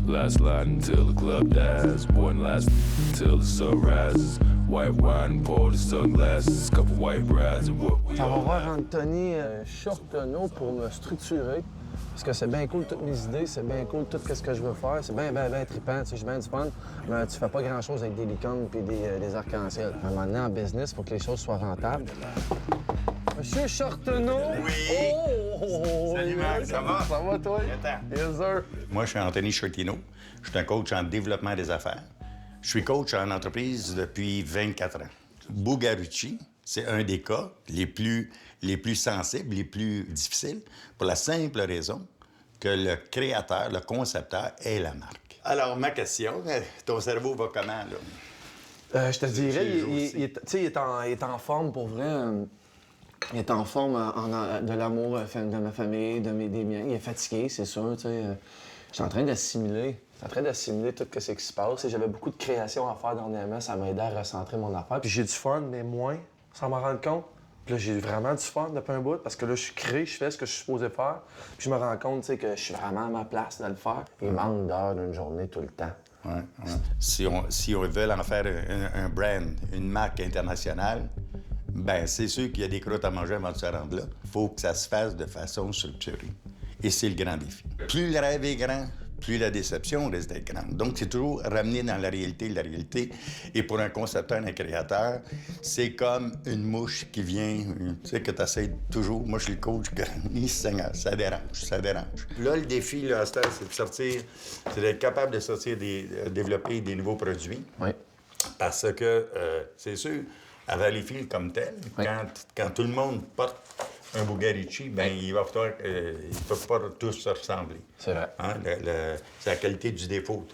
Last line until the club dies. One last until the sun rises. White wine, pour the sunglasses. Couple white brides and what we Ça va all voir have. Anthony Chortonneau pour me structurer. Parce que c'est bien cool toutes mes idées, c'est bien cool tout ce que je veux faire. C'est bien trippant, tu sais, j'ai bien du fun. Mais tu fais pas grand-chose avec des licornes puis des arcs-en-ciel. À un moment donné, en business, il faut que les choses soient rentables. Monsieur Chortonneau! Oui! Oh! Salut, Marc, ça va? Ça va, toi? Attends. Yes, sir. Moi, je suis Anthony Chortonneau. Je suis un coach en développement des affaires. Je suis coach en entreprise depuis 24 ans. Bugaricci, c'est un des cas les plus sensibles, les plus difficiles, pour la simple raison que le créateur, le concepteur est la marque. Alors, ma question, ton cerveau va comment, là? Je te dirais, il est en forme pour vrai. Il est en forme de l'amour de ma famille, des miens. Il est fatigué, c'est sûr. Je suis en train d'assimiler. Je suis en train d'assimiler tout ce qui se passe. J'avais beaucoup de créations à faire dernièrement. Ça m'a aidé à recentrer mon affaire. Puis j'ai du fun, mais moins, sans m'en rendre compte. Puis là, j'ai vraiment du fun depuis un bout parce que là, je crée, je fais ce que je suis supposé faire. Puis je me rends compte que je suis vraiment à ma place de le faire. Il manque d'heures d'une journée tout le temps. Ouais. Si on veut en faire un brand, une marque internationale, ben c'est sûr qu'il y a des croûtes à manger avant de se rendre là. Il faut que ça se fasse de façon structurée. Et c'est le grand défi. Plus le rêve est grand, plus la déception risque d'être grande. Donc, c'est toujours ramener dans la réalité. Et pour un concepteur, un créateur, c'est comme une mouche qui vient, tu sais, que tu essaies toujours. Moi, je suis le coach, Seigneur, ça dérange. Là, le défi, là, c'est de sortir, c'est d'être capable de développer des nouveaux produits. Oui. Parce que, c'est sûr, à Valleyfield comme tel, oui. quand tout le monde porte un Bugaricci, bien, il va falloir ils ne peuvent pas tous se ressembler. C'est vrai. Hein? C'est la qualité du défaut.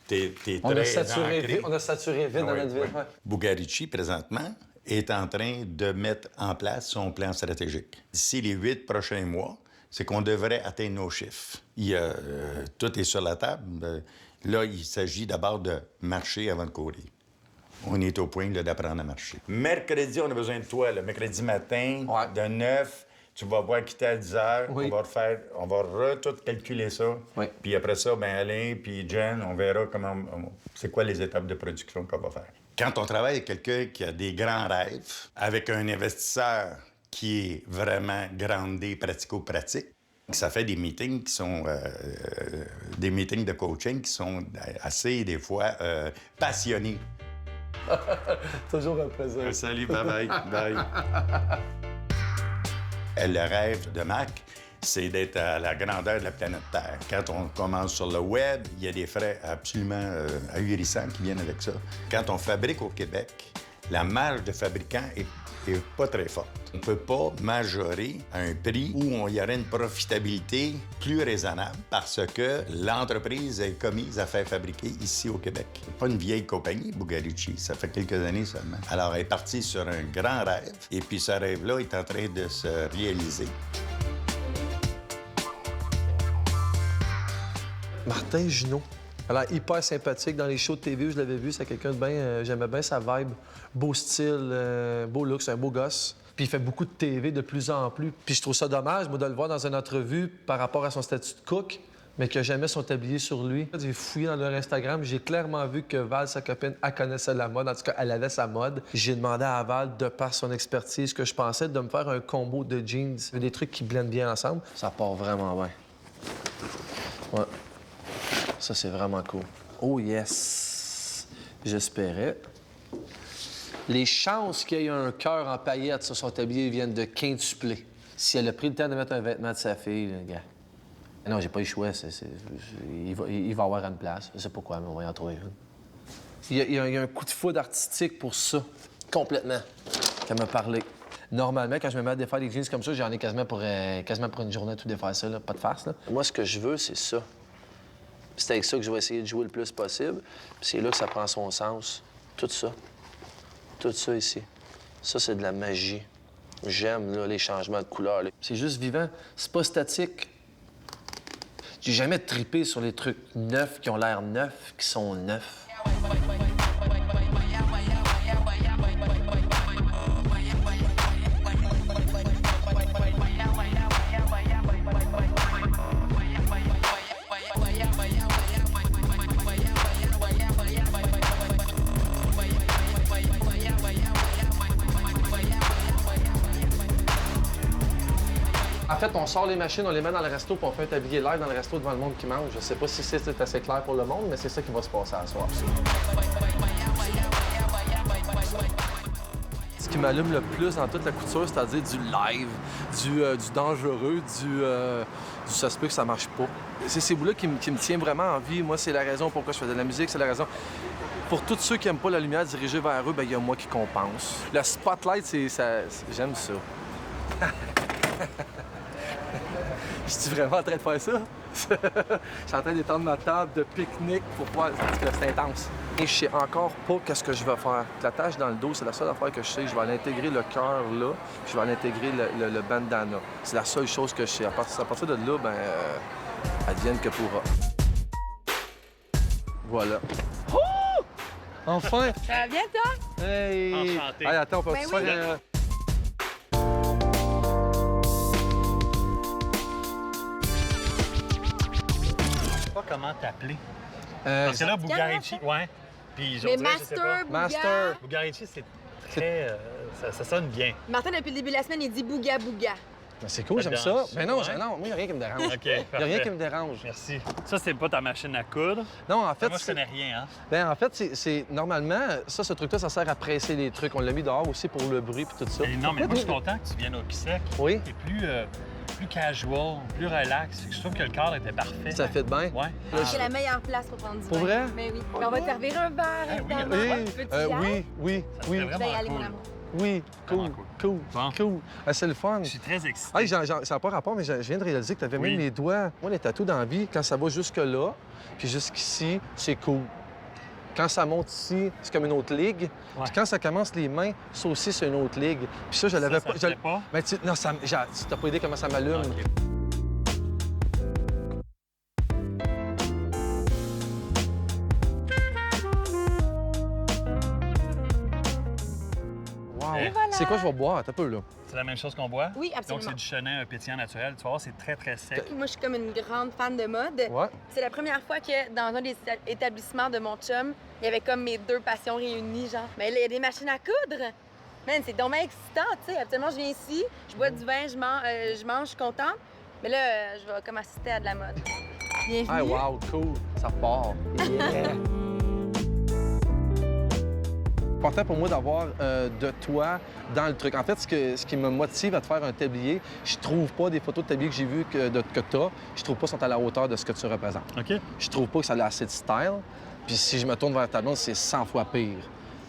T'es On très a saturé vite dans notre vie. Ouais. Bugaricci, présentement, est en train de mettre en place son plan stratégique. D'ici les 8 prochains mois, c'est qu'on devrait atteindre nos chiffres. Tout est sur la table. Là, il s'agit d'abord de marcher avant de courir. On est au point d'apprendre à marcher. Mercredi, on a besoin de toi. Le mercredi matin, de 9, tu vas voir quitter à 10 heures. Oui. On va tout calculer ça. Oui. Puis après ça, ben Alain puis Jen, on verra c'est quoi les étapes de production qu'on va faire. Quand on travaille avec quelqu'un qui a des grands rêves, avec un investisseur qui est vraiment groundé, pratico-pratique, ça fait des meetings qui sont des meetings de coaching qui sont assez, des fois, passionnés. Toujours un plaisir. Salut, bye. Le rêve de Mac, c'est d'être à la grandeur de la planète Terre. Quand on commence sur le web, il y a des frais absolument ahurissants qui viennent avec ça. Quand on fabrique au Québec, la marge de fabricant est pas très forte. On ne peut pas majorer à un prix où il y aurait une profitabilité plus raisonnable parce que l'entreprise est commise à faire fabriquer ici au Québec. Pas une vieille compagnie, Bugaricci, ça fait quelques années seulement. Alors, elle est partie sur un grand rêve et puis ce rêve-là est en train de se réaliser. Martin Junot. Alors, hyper sympathique. Dans les shows de TV où je l'avais vu, c'est quelqu'un de bien... j'aimais bien sa vibe. Beau style, beau look, c'est un beau gosse. Puis il fait beaucoup de TV de plus en plus. Puis je trouve ça dommage, moi, de le voir dans une entrevue par rapport à son statut de cook, mais qu'il n'a jamais son tablier sur lui. J'ai fouillé dans leur Instagram, j'ai clairement vu que Val, sa copine, elle connaissait la mode. En tout cas, elle avait sa mode. J'ai demandé à Val, de par son expertise, que je pensais de me faire un combo de jeans. Des trucs qui blendent bien ensemble. Ça part vraiment bien. Ouais. Ça, c'est vraiment cool. Oh yes! J'espérais. Les chances qu'il y ait un cœur en paillettes sur son tablier viennent de quintupler. Si elle a pris le temps de mettre un vêtement de sa fille, le gars. Non, j'ai pas eu le choix. Il va avoir une place. Je sais pas pourquoi, mais on va y en trouver une. Il y a un coup de foudre artistique pour ça. Complètement. Qu'elle m'a parlé. Normalement, quand je me mets à défaire des jeans comme ça, j'en ai quasiment pour une journée tout défaire ça, là. Pas de farce, là. Moi, ce que je veux, c'est ça. C'est avec ça que je vais essayer de jouer le plus possible. Puis c'est là que ça prend son sens. Tout ça. Tout ça ici. Ça, c'est de la magie. J'aime, là, les changements de couleur. Là. C'est juste vivant. C'est pas statique. J'ai jamais trippé sur les trucs neufs qui ont l'air neufs, qui sont neufs. fait, on sort les machines, on les met dans le resto, puis on fait un tablier live dans le resto devant le monde qui mange. Je sais pas si c'est assez clair pour le monde, mais c'est ça qui va se passer à soir. Ce qui m'allume le plus dans toute la couture, c'est-à-dire du live, du dangereux, du ça se peut que ça marche pas. C'est ces bouts-là qui me tient vraiment en vie. Moi, c'est la raison pourquoi je fais de la musique, c'est la raison... Pour tous ceux qui n'aiment pas la lumière dirigée vers eux, il y a moi qui compense. Le spotlight, j'aime ça. Je suis vraiment en train de faire ça? Je suis en train d'étendre ma table de pique-nique pour pouvoir... C'est intense. Et je sais encore pas qu'est-ce que je vais faire. La tache dans le dos, c'est la seule affaire que je sais. Je vais aller intégrer le cœur là, puis je vais aller intégrer le bandana. C'est la seule chose que je sais. À partir de là, advienne que pourra. Voilà. Oh! Enfin! Ça va bien, toi? Hey! Enchanté. Hey, attends, on peut Ben se oui. faire... Je sais pas comment t'appeler. Parce que là, Bugarici, ouais. Puis je Mais dirais, je sais pas. Master, Bouga. Master. Bugarici, c'est très... ça sonne bien. Martin, depuis le début de la semaine, il dit Bouga Bouga. Ben, c'est cool, Ça j'aime te ça. dérange? Mais non, Ouais. non, moi, il n'y a rien qui me dérange. OK, Il n'y a rien parfait. qui me dérange. Merci. Ça, c'est pas ta machine à coudre. Non, en fait, Moi, je connais rien, hein? ben, en fait, c'est normalement, ce truc-là, ça sert à presser les trucs. On l'a mis dehors aussi pour le bruit puis tout ça. Et non, mais Pourquoi moi, je suis toi- content que tu viennes au Quisec. Oui, T'es plus casual, plus relax. Je trouve que le cadre était parfait. ça fait de bien. Ouais. C'est la meilleure place pour prendre du Pour vin. vrai? Mais oui. Mais on va te servir un verre, Ah oui, évidemment. Oui, Veux-tu y oui, aller? oui, Ça oui, serait Je vais y vraiment aller, mon cool. amour. oui, cool, Vraiment cool, Bon. cool. Ah, c'est le fun. Je suis très excité. Hey, ça n'a pas rapport, mais je viens de réaliser que tu avais Oui. même les doigts. Moi, les tatous dans la vie, quand ça va jusque-là, puis jusqu'ici, c'est cool. Quand ça monte ici, c'est comme une autre ligue. Ouais. Puis quand ça commence les mains, ça aussi, c'est une autre ligue. Puis ça, je l'avais Ça pas. te plaît pas? Ben, non, tu t'as pas idée comment ça m'allume. OK. Wow. Et voilà. C'est quoi je vais boire? T'as peu, là. C'est la même chose qu'on boit? Oui, Donc, absolument. c'est du chenin, un pétillant naturel. Tu vas voir, c'est très, très sec. Moi, je suis comme une grande fan de mode. Ouais. C'est la première fois que dans un des établissements de mon chum, il y avait comme mes deux passions réunies, genre. Mais là, il y a des machines à coudre. Man, c'est dommage excitant, tu sais. Habituellement, je viens ici, je bois du vin, je mange, je suis contente. Mais là, je vais comme assister à de la mode. Bienvenue. Ah, wow, cool. Ça part. Yeah. C'est important pour moi d'avoir de toi dans le truc. En fait, ce qui me motive à te faire un tablier, je trouve pas des photos de tablier que j'ai vues que tu as, je trouve pas sont à la hauteur de ce que tu représentes. OK? Je trouve pas que ça a assez de style. Puis si je me tourne vers ta blonde, c'est 100 fois pire.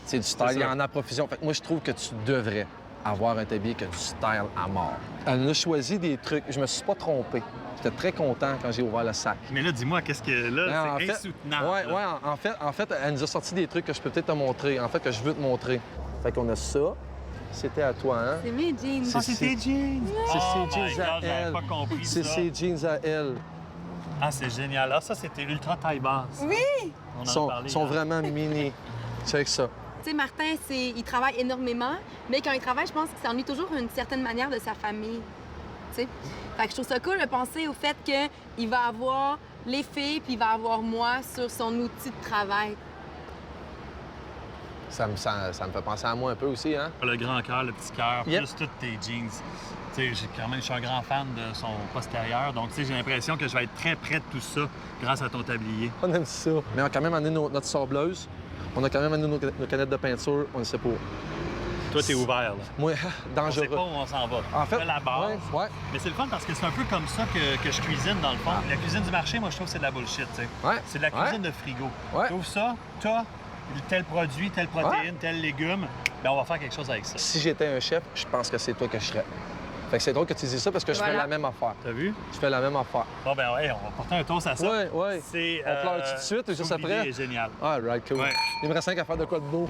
C'est du style, il y ça. en a à profusion. Fait que moi, je trouve que tu devrais avoir un tablier qui a du style à mort. Elle a choisi des trucs. Je me suis pas trompé. J'étais très content quand j'ai ouvert le sac. Mais là, dis-moi, qu'est-ce que... Là, Ben, en c'est fait- insoutenable. Ouais, là. ouais, en fait, elle nous a sorti des trucs que je peux peut-être te montrer, en fait, que je veux te montrer. Fait qu'on a ça. C'était à toi, hein? C'est mes jeans. Ah, c'est tes jeans! C'est Oh ses my jeans à God, j'avais elle. pas compris C'est ça. ses jeans à elle. Ah, c'est génial. Ah, ça, c'était ultra taille basse. Oui! On en Ils sont, a parlé. sont hier. vraiment mini. Check ça. Tu sais, Martin, il travaille énormément, mais quand il travaille, je pense qu'il s'ennuie toujours d'une certaine manière de sa famille. Tu sais? Fait que je trouve ça cool de penser au fait qu'il va avoir les filles, puis il va avoir moi sur son outil de travail. Ça me fait penser à moi un peu aussi, hein? Le grand cœur, le petit cœur, Yep. plus toutes tes jeans. Tu sais, je suis un grand fan de son postérieur, donc tu sais, j'ai l'impression que je vais être très près de tout ça grâce à ton tablier. On aime ça. Mais on a quand même amené notre sableuse. On a quand même amené nos canettes de peinture. On ne sait pas. Toi, t'es ouvert, là. Moi, On sait dangereux. pas où on s'en va. En fait, On fait la base. ouais. Mais c'est le fun parce que c'est un peu comme ça que je cuisine, dans le fond. La cuisine du marché, moi, je trouve que c'est de la bullshit, tu sais. Ouais. C'est de la cuisine de frigo. Ouais. Tu ouvres ça, t'as tel produit, telle protéine, tel légume, ben on va faire quelque chose avec ça. Si j'étais un chef, je pense que c'est toi que je serais. Fait que c'est drôle que tu dises ça parce que je fais Voilà. la même affaire. T'as vu? Je fais la même affaire. Bon, ben ouais, on va porter un toast à ça. Ouais, ouais. C'est, On pleure tout de suite ou juste je trouve après? l'idée est génial. Ah, right, cool. Ouais. Il me reste 5 à faire de quoi de beau.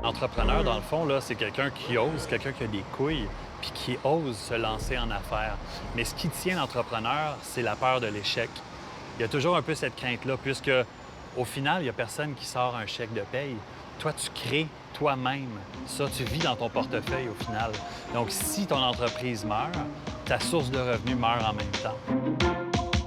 Entrepreneur, dans le fond, là, c'est quelqu'un qui ose, quelqu'un qui a des couilles, puis qui ose se lancer en affaires. Mais ce qui tient l'entrepreneur, c'est la peur de l'échec. Il y a toujours un peu cette crainte-là, puisque au final, il n'y a personne qui sort un chèque de paye. Toi, tu crées toi-même. Ça, tu vis dans ton portefeuille au final. Donc, si ton entreprise meurt, ta source de revenus meurt en même temps.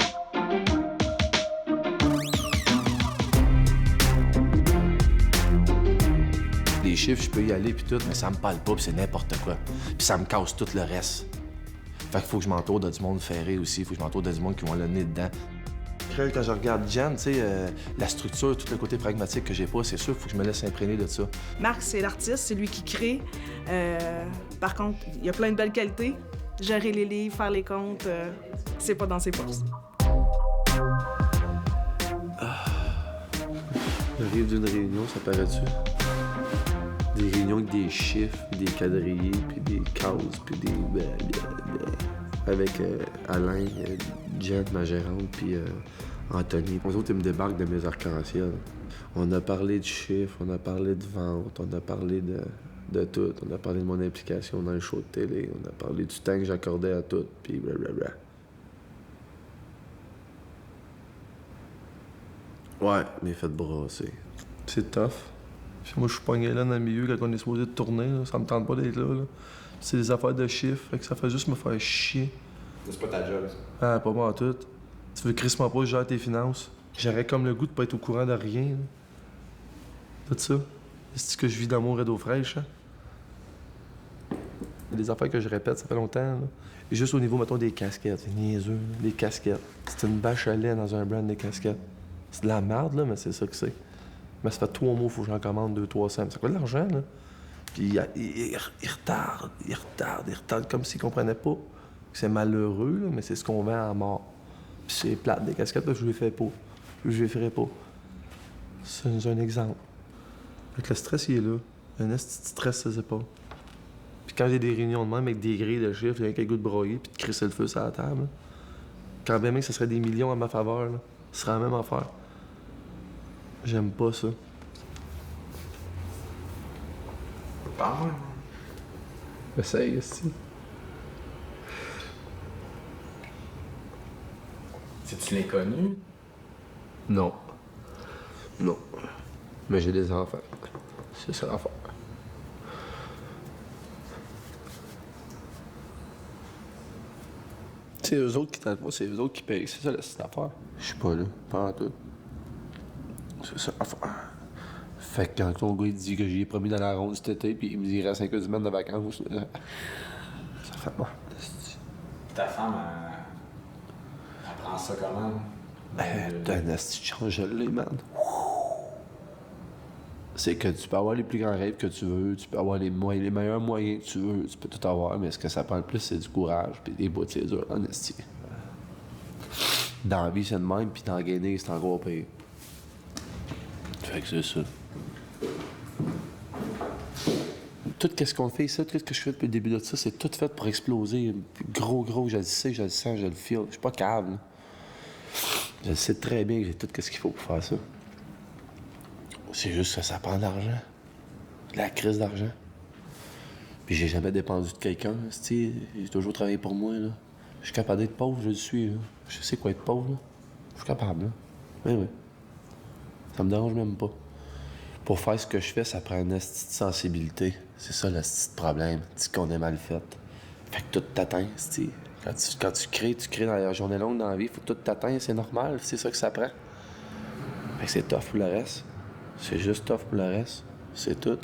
Les les chiffres, je peux y aller puis tout, mais ça me parle pas puis c'est n'importe quoi. Puis ça me casse tout le reste. Fait qu'il faut que je m'entoure de du monde ferré aussi, il faut que je m'entoure de du monde qui vont le nez dedans. Quand je regarde Jen, tu sais, la structure, tout le côté pragmatique que j'ai pas, c'est sûr, il faut que je me laisse imprégner de ça. Marc, c'est l'artiste, c'est lui qui crée. Par contre, il y a plein de belles qualités. Gérer les livres, faire les comptes, c'est pas dans ses forces. J'arrive d'une réunion, ça paraît-tu? Des réunions avec des chiffres, puis des quadrillés, puis des cases, puis des... Avec Alain, Jen, ma gérante, puis Anthony. Les autres, ils me débarquent de mes arcs-en-ciel. On a parlé de chiffres, on a parlé de vente, on a parlé de tout. On a parlé de mon implication dans le show de télé, on a parlé du temps que j'accordais à tout, puis blablabla. Ouais, mais faites brasser. C'est tough. Moi, je suis pogné là dans le milieu quand on est supposé de tourner. Là. Ça me tente pas d'être là. C'est des affaires de chiffres, fait que ça fait juste me faire chier. C'est pas ta job, ça? Ah, pas moi en tout. Tu veux crissement pas que je gère tes finances? J'aurais comme le goût de pas être au courant de rien. Là. Tout ça. C'est que je vis dans mon rideau fraîche, hein? Il y a des affaires que je répète, ça fait longtemps. Là. Et juste au niveau, mettons, des casquettes. C'est niaiseux, là. Des casquettes. C'est une bâche à lait dans un brand des casquettes. C'est de la merde, là, mais c'est ça que c'est. Mais ça fait 3 mois, il faut que j'en commande 200-300. Ça coûte de l'argent, là. Puis il retarde comme s'il comprenait pas. C'est malheureux, là, mais c'est ce qu'on vend à mort. Puis c'est plate, des casquettes, là, je les fais pas. Je les ferai pas. C'est un exemple. Fait que le stress, il est là. Un esti de stress, ça, c'est pas. Puis quand j'ai des réunions de même avec des grilles de chiffres, il y a un goût de broyer puis de crisser le feu sur la table, là. Quand bien même que ce serait des millions à ma faveur, là, ce serait la même affaire. J'aime pas ça. Parle-moi. Essaye, aussi. Si tu l'as connu? Non. Non. Mais j'ai des enfants. C'est ça l'affaire. C'est eux autres qui t'aident pas, c'est eux autres qui payent. C'est ça cette affaire. Je suis pas là, pas en tout. C'est ça l'affaire. Fait que quand ton gars il dit que j'y ai promis dans la ronde cet été, puis il me dit qu'il reste 5 semaines de vacances, ça fait mal. Ta femme, elle prend ça comment? T'as un asti de chance, je l'ai, man. C'est que tu peux avoir les plus grands rêves que tu veux, tu peux avoir les meilleurs moyens que tu veux, tu peux tout avoir, mais ce que ça prend le plus, c'est du courage, puis des bouts, c'est dur, en esti. Dans la vie, c'est de même, puis dans la gagner, c'est encore pire. Fait que c'est ça. Tout ce qu'on fait ici, tout ce que je fais depuis le début de ça, c'est tout fait pour exploser. Gros, je le sais, je le sens, je le feel. Je suis pas câble, là. Je sais très bien que j'ai tout ce qu'il faut pour faire ça. C'est juste que ça prend de l'argent. De la crise d'argent. Puis j'ai jamais dépendu de quelqu'un. J'ai toujours travaillé pour moi, là. Je suis capable d'être pauvre, je le suis, là. Je sais quoi être pauvre, là. Je suis capable, là. Oui. Ça me dérange même pas. Pour faire ce que je fais, ça prend une petite sensibilité. C'est ça le petit problème. C'est qu'on est mal fait. Fait que tout t'atteint, c'ti. Quand tu crées dans la journée longue dans la vie, faut que tout t'atteint, c'est normal, c'est ça que ça prend. Fait que c'est tough pour le reste. C'est juste tough pour le reste. C'est tout.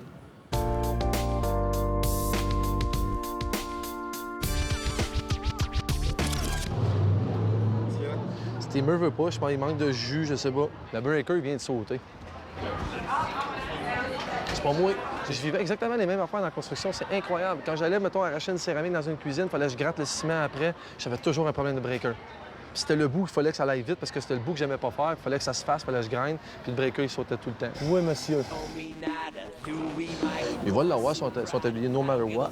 Steamer veut pas, je pense qu'il manque de jus, je sais pas. Le breaker, il vient de sauter. C'est pas moi. Je vivais exactement les mêmes affaires dans la construction, c'est incroyable. Quand j'allais, mettons, arracher une céramique dans une cuisine, il fallait que je gratte le ciment après, j'avais toujours un problème de breaker. Puis c'était le bout, il fallait que ça aille vite parce que c'était le bout que j'aimais pas faire, il fallait que ça se fasse, il fallait que je grind, puis le breaker, il sautait tout le temps. Oui, monsieur. Ils vont l'avoir, sont habillés no matter what.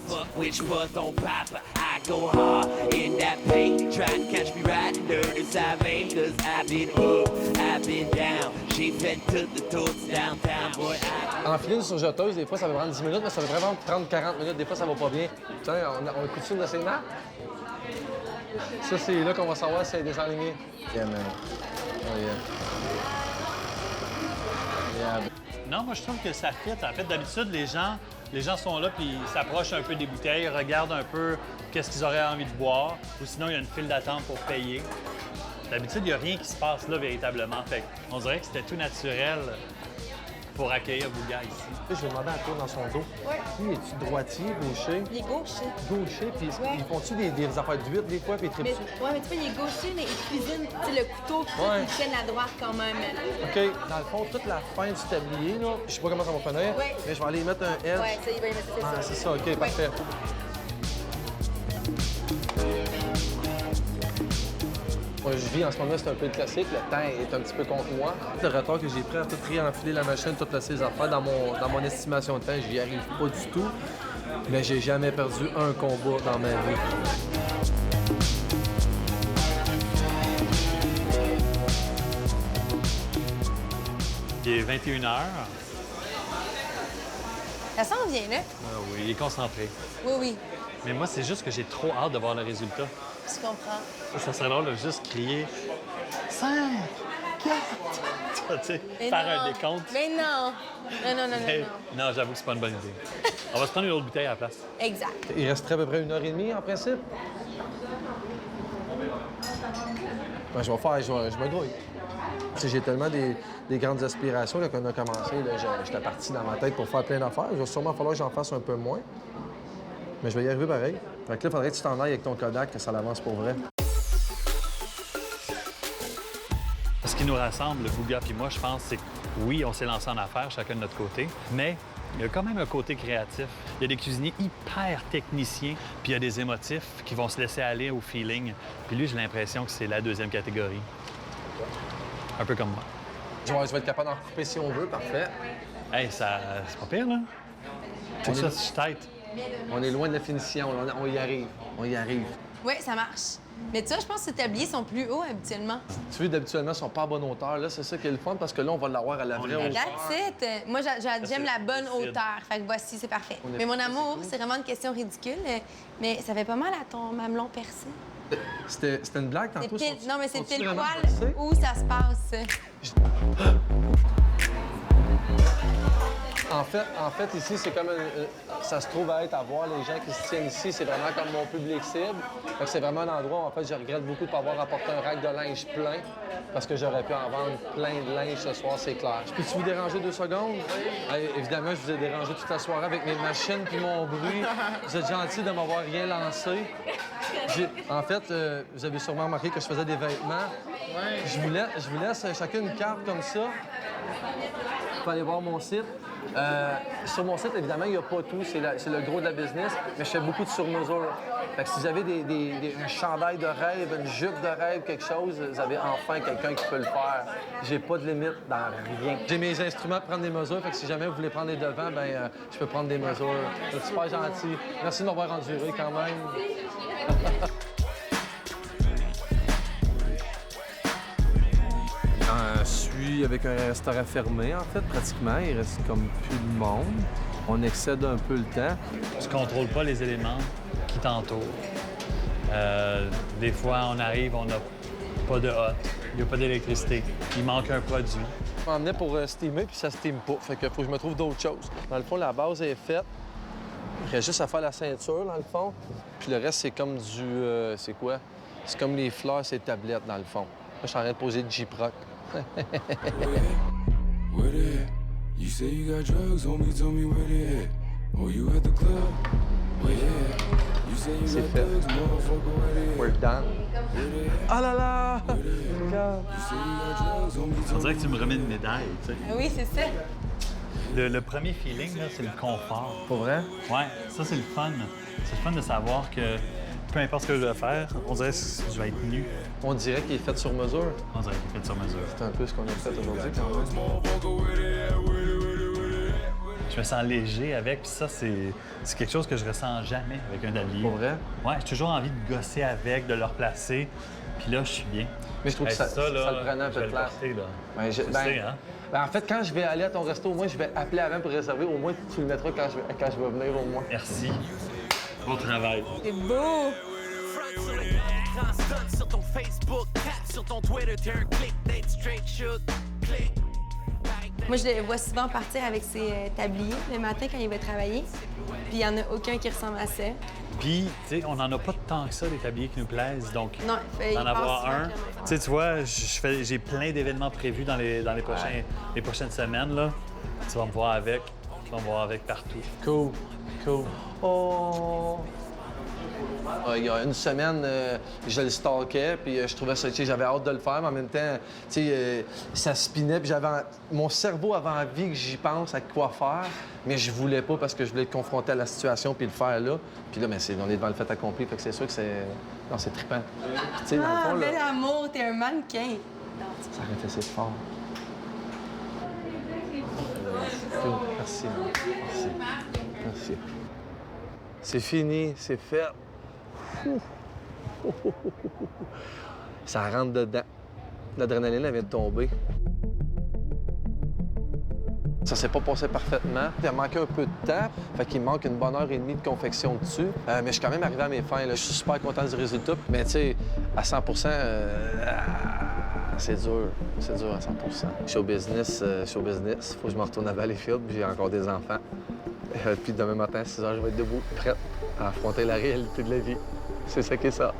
Enfiler une surjeteuse, des fois, ça va prendre 10 minutes, mais ça va vraiment prendre 40 minutes. Des fois, ça va pas bien. Tiens, on écoute une de ces maps? Ça, c'est là qu'on va savoir si elle est désalignée. Yeah, man. Oh, yeah. Non, moi, je trouve que ça fit. En fait, d'habitude, les gens sont là puis ils s'approchent un peu des bouteilles, regardent un peu qu'est-ce qu'ils auraient envie de boire, ou sinon, il y a une file d'attente pour payer. D'habitude, il n'y a rien qui se passe là véritablement. Fait on dirait que c'était tout naturel pour accueillir Bouga ici. Je vais demander à toi dans son dos. Ouais. Lui, es-tu droitier, gaucher? Il est gaucher. Gaucher, puis Ouais. ils font-tu des affaires d'huîtres des fois, puis ils Mais, trippent dessus? ouais, mais tu vois, il est gaucher, mais il cuisine, tu sais, le couteau, tout, Ouais. il tienne à droite quand même. OK, dans le fond, toute la fin du tablier, là, je sais pas comment ça va finir, Ouais. mais je vais aller mettre un edge. Ouais, ça, il va y mettre ça, Ah, c'est c'est ça. ça, OK, parfait. Moi, je vis en ce moment, c'est un peu le classique. Le temps est un petit peu contre moi. Le retard que j'ai pris à tout réenfiler la machine, toutes ces affaires, dans mon estimation de temps, j'y arrive pas du tout. Mais j'ai jamais perdu un combat dans ma vie. Il est 21h. Ça s'en vient, là? Ah oui, il est concentré. Oui, oui, Mais moi, c'est juste que j'ai trop hâte de voir le résultat. je comprends. Ça serait drôle de juste crier 5, 4, tu sais, Mais faire non. un décompte. Mais non! Non, non, non, non, Mais- non. non, j'avoue que c'est pas une bonne idée. On va se prendre une autre bouteille à la place. Exact. Il resterait à peu près 1h30 en principe. Ben, je me grouille. Tu sais, j'ai tellement des grandes aspirations que quand on a commencé, là, j'étais parti dans ma tête pour faire plein d'affaires. Il va sûrement falloir que j'en fasse un peu moins. Mais je vais y arriver pareil. Fait que là, il faudrait que tu t'en ailles avec ton Kodak, que ça l'avance pour vrai. Ce qui nous rassemble, le Bouga puis moi, je pense, c'est que oui, on s'est lancé en affaires, chacun de notre côté, mais il y a quand même un côté créatif. Il y a des cuisiniers hyper techniciens, puis il y a des émotifs qui vont se laisser aller au feeling. Puis lui, j'ai l'impression que c'est la deuxième catégorie. Un peu comme moi. Je vais être capable d'en couper si on veut, parfait. Hey, ça, c'est pas pire, là? Pour ça, si je tête. On est loin de la finition, là. On y arrive. On y arrive. Oui, ça marche. Mais tu vois, je pense que ces tabliers sont plus hauts habituellement. Tu vois, d'habituellement, ils sont pas à bonne hauteur. Là, c'est ça qui est le fun, parce que là, on va l'avoir à la vraie hauteur. That's it. Moi, j'aime la bonne facile. hauteur. Fait que voici, c'est parfait. On est Mais mon fait, amour, c'est cool. c'est vraiment une question ridicule. Mais ça fait pas mal à ton mamelon percé. C'était une blague C'est tantôt? pile... sont-tu- Non, mais c'est sont-tu pile vraiment poil percés? où ça se passe. En fait, ici, c'est comme ça se trouve à être à voir les gens qui se tiennent ici. C'est vraiment comme mon public cible. Fait que c'est vraiment un endroit où, en fait, je regrette beaucoup de ne pas avoir apporté un rack de linge plein parce que j'aurais pu en vendre plein de linge ce soir, c'est clair. Peux-tu vous déranger 2 secondes? Évidemment, je vous ai dérangé toute la soirée avec mes machines puis mon bruit. Vous êtes gentil de m'avoir rien lancé. En fait, vous avez sûrement remarqué que je faisais des vêtements. Je vous laisse chacune une carte comme ça. Vous pouvez aller voir mon site. Sur mon site, évidemment, il n'y a pas tout. C'est le gros de la business. Mais je fais beaucoup de sur-mesure. Fait que si vous avez un chandail de rêve, une jupe de rêve, quelque chose, vous avez enfin quelqu'un qui peut le faire. J'ai pas de limite dans rien. J'ai mes instruments pour prendre des mesures. Fait que si jamais vous voulez prendre les devants, ben je peux prendre des mesures. C'est super gentil. Merci de m'avoir enduré quand même. Je suis avec un restaurant fermé, en fait, pratiquement. Il reste comme plus de monde. On excède un peu le temps. Tu contrôles pas les éléments qui t'entourent. Des fois, on arrive, on n'a pas de hot, il n'y a pas d'électricité, il manque un produit. Je m'en venais pour steamer, puis ça steam pas. Fait que faut que je me trouve d'autres choses. Dans le fond, la base est faite. Il reste juste à faire la ceinture, dans le fond. Puis le reste, c'est comme du... c'est quoi? C'est comme les fleurs, c'est tablettes, dans le fond. Là, je suis en train de poser du J-Proc. Where they at? You say you got drugs, homie, tell me where they at. Oh, you at the club? Where they at? You say you C'est got fait. drugs, motherfucker, where they at? We're done. Ah là là! You say you got drugs, homie, On tell me. dirait que tu me remets une médaille, tu sais. Oui, c'est ça. Le premier feeling, là, c'est le confort. Pas vrai? Ouais, ça, c'est le fun. C'est le fun de savoir que peu importe ce que je vais faire, on dirait que je vais être nu. On dirait qu'il est fait sur mesure. On dirait qu'il est fait sur mesure. C'est un peu ce qu'on a fait aujourd'hui, quand même. Motherfucker, where they at? Where they, where they, where they at? Je me sens léger avec, puis ça, c'est quelque chose que je ressens jamais avec un tablier. Pas vrai? Ouais, j'ai toujours envie de gosser avec, de le replacer. Puis là, je suis bien. Mais je trouve que ça là, le prenait un je peu vais de le place. porter, là. Ben, Tu sais, hein? En fait, quand je vais aller à ton resto, au moins, je vais appeler avant pour réserver. Au moins, tu le mettras quand je vais venir, au moins. Merci. Beau travail. C'est beau. Grand stun sur ton Facebook, cap sur ton Twitter, t'es un clickbait straight shoot, click. Moi, je le vois souvent partir avec ses tabliers le matin quand il va travailler. Puis il n'y en a aucun qui ressemble à ça. Puis, tu sais, on n'en a pas tant que ça, des tabliers qui nous plaisent. Donc, Non, il d'en avoir passe un. souvent, Tu sais, tu vois, j'ai plein d'événements prévus dans les prochaines semaines, là. Tu vas me voir avec. Tu vas me voir avec partout. Cool, cool. Oh! Il y a une semaine, je le stalkais, puis je trouvais ça, tu sais, j'avais hâte de le faire, mais en même temps, tu sais, ça spinait, puis mon cerveau avait envie que j'y pense à quoi faire, mais je voulais pas parce que je voulais être confronté à la situation puis le faire là. Puis là, mais on est devant le fait accompli, fait que c'est sûr que c'est... Non, c'est trippant. Puis tu sais, dans le fond, bel là, amour, t'es un mannequin. ça aurait fait assez fort. Cool. Merci. Merci. Merci. C'est fini, c'est fait. Ça rentre dedans. L'adrénaline, elle vient de tomber. Ça s'est pas passé parfaitement. Il a manqué un peu de temps, fait qu'il me manque une bonne heure et demie de confection dessus. Mais je suis quand même arrivé à mes fins. Là. Je suis super content du résultat. Mais tu sais, à 100 c'est dur. C'est dur à 100 Show business. Faut que je me retourne à Valleyfield, puis j'ai encore des enfants. Puis demain matin, à 6 h, je vais être debout, prête à affronter la réalité de la vie. C'est ça qui est ça.